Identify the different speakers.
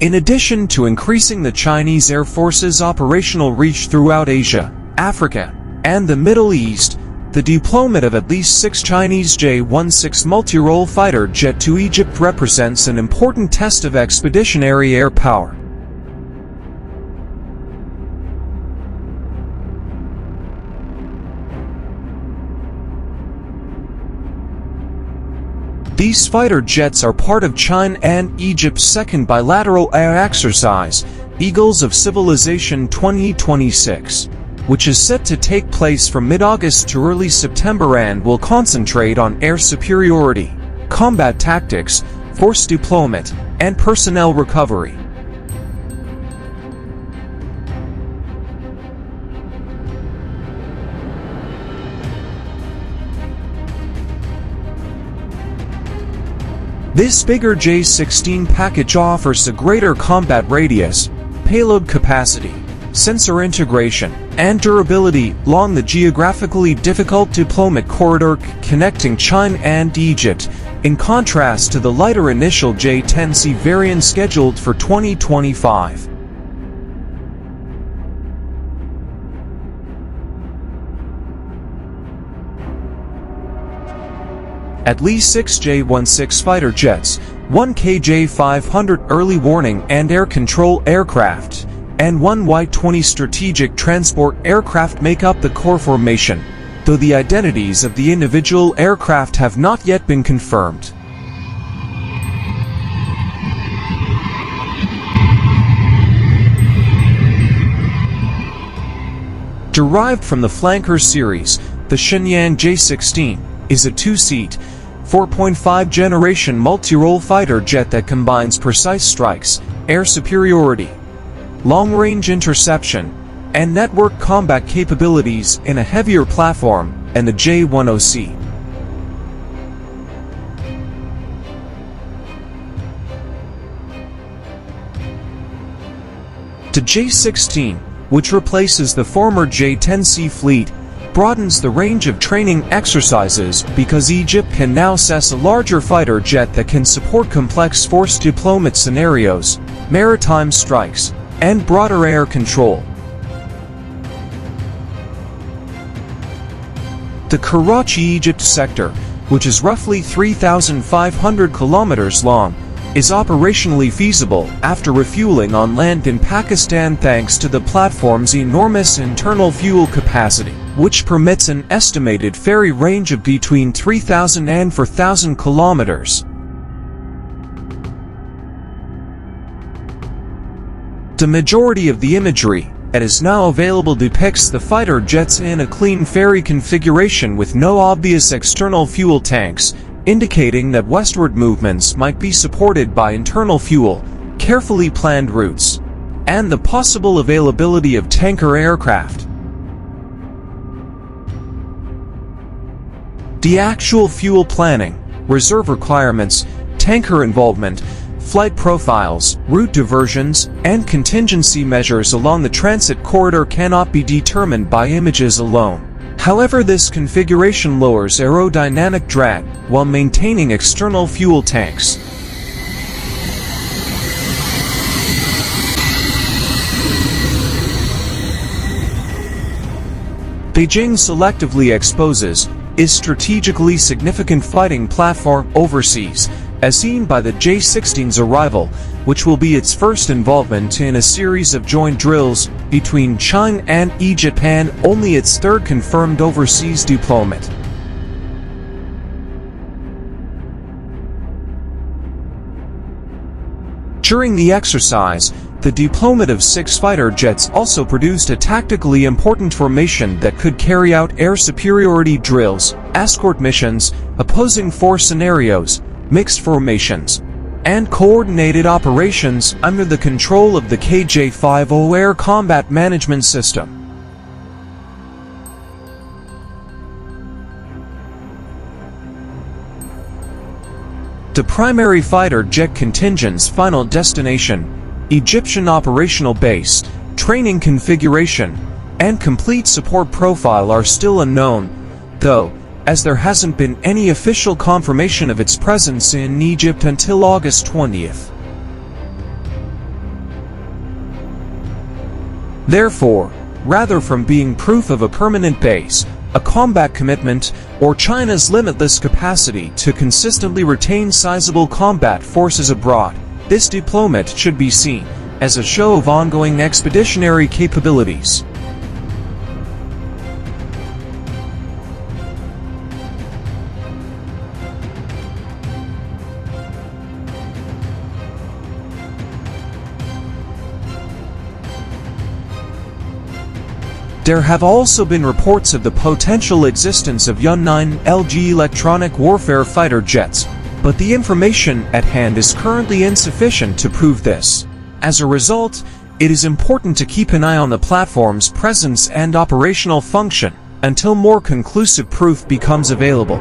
Speaker 1: In addition to increasing the Chinese Air Force's operational reach throughout Asia, Africa, and the Middle East, the deployment of at least 6 Chinese J-16 multi-role fighter jet to Egypt represents an important test of expeditionary air power. These fighter jets are part of China and Egypt's second bilateral air exercise, Eagles of Civilization 2026, which is set to take place from mid-August to early September and will concentrate on air superiority, combat tactics, force deployment, and personnel recovery. This bigger J-16 package offers a greater combat radius, payload capacity, sensor integration, and durability along the geographically difficult deployment corridor connecting China and Egypt, in contrast to the lighter initial J-10C variant scheduled for 2025. At least 6 J-16 fighter jets, 1 KJ-500 early warning and air control aircraft, and 1 Y-20 strategic transport aircraft make up the core formation, though the identities of the individual aircraft have not yet been confirmed. Derived from the flanker series, the Shenyang J-16 is a 2-seat, 4.5 generation multi-role fighter jet that combines precise strikes, air superiority, long-range interception, and network combat capabilities in a heavier platform and the J-10C. The J-16, which replaces the former J-10C fleet, broadens the range of training exercises because Egypt can now assess a larger fighter jet that can support complex force deployment scenarios, maritime strikes, and broader air control. The Karachi, Egypt sector, which is roughly 3,500 kilometers long, is operationally feasible after refueling on land in Pakistan thanks to the platform's enormous internal fuel capacity, which permits an estimated ferry range of between 3,000 and 4,000 kilometers. The majority of the imagery that is now available depicts the fighter jets in a clean ferry configuration with no obvious external fuel tanks, indicating that westward movements might be supported by internal fuel, carefully planned routes, and the possible availability of tanker aircraft. The actual fuel planning, reserve requirements, tanker involvement, flight profiles, route diversions, and contingency measures along the transit corridor cannot be determined by images alone. However, this configuration lowers aerodynamic drag while maintaining external fuel tanks. Beijing selectively exposes is strategically significant fighting platform overseas, as seen by the J-16's arrival, which will be its first involvement in a series of joint drills between China and Egypt and only its third confirmed overseas deployment. During the exercise, the deployment of 6 fighter jets also produced a tactically important formation that could carry out air superiority drills, escort missions, opposing force scenarios, mixed formations, and coordinated operations under the control of the KJ-50 Air Combat Management System. The primary fighter jet contingent's final destination, Egyptian operational base, training configuration, and complete support profile are still unknown, though, as there hasn't been any official confirmation of its presence in Egypt until August 20th. Therefore, rather from being proof of a permanent base, a combat commitment, or China's limitless capacity to consistently retain sizable combat forces abroad, this deployment should be seen as a show of ongoing expeditionary capabilities. There have also been reports of the potential existence of Yun-9 LG electronic warfare fighter jets, but the information at hand is currently insufficient to prove this. As a result, it is important to keep an eye on the platform's presence and operational function until more conclusive proof becomes available.